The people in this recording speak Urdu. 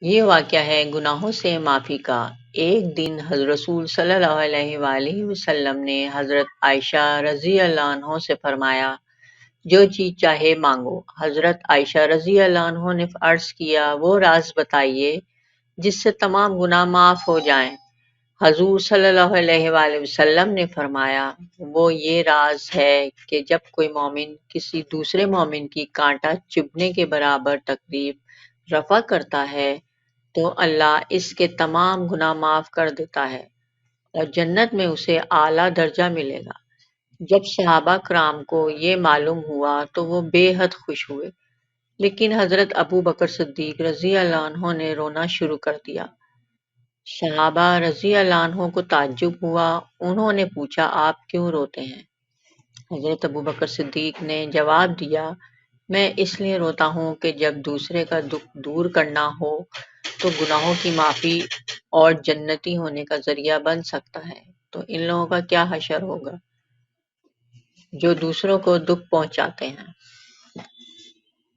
یہ واقعہ ہے گناہوں سے معافی کا۔ ایک دن حضرت رسول صلی اللہ علیہ وآلہ وسلم نے حضرت عائشہ رضی اللہ عنہ سے فرمایا، جو چیز چاہے مانگو۔ حضرت عائشہ رضی اللہ عنہ نے عرض کیا، وہ راز بتائیے جس سے تمام گناہ معاف ہو جائیں۔ حضور صلی اللہ علیہ وآلہ وسلم نے فرمایا، وہ یہ راز ہے کہ جب کوئی مومن کسی دوسرے مومن کی کانٹا چبھنے کے برابر تکلیف رفع کرتا ہے تو اللہ اس کے تمام گناہ معاف کر دیتا ہے اور جنت میں اسے اعلیٰ درجہ ملے گا۔ جب صحابہ کرام کو یہ معلوم ہوا تو وہ بے حد خوش ہوئے، لیکن حضرت ابو بکر صدیق رضی اللہ عنہ نے رونا شروع کر دیا۔ صحابہ رضی اللہ عنہ کو تعجب ہوا، انہوں نے پوچھا، آپ کیوں روتے ہیں؟ حضرت ابو بکر صدیق نے جواب دیا، میں اس لیے روتا ہوں کہ جب دوسرے کا دکھ دور کرنا ہو تو گناہوں کی معافی اور جنتی ہونے کا ذریعہ بن سکتا ہے، تو ان لوگوں کا کیا حشر ہوگا جو دوسروں کو دکھ پہنچاتے ہیں۔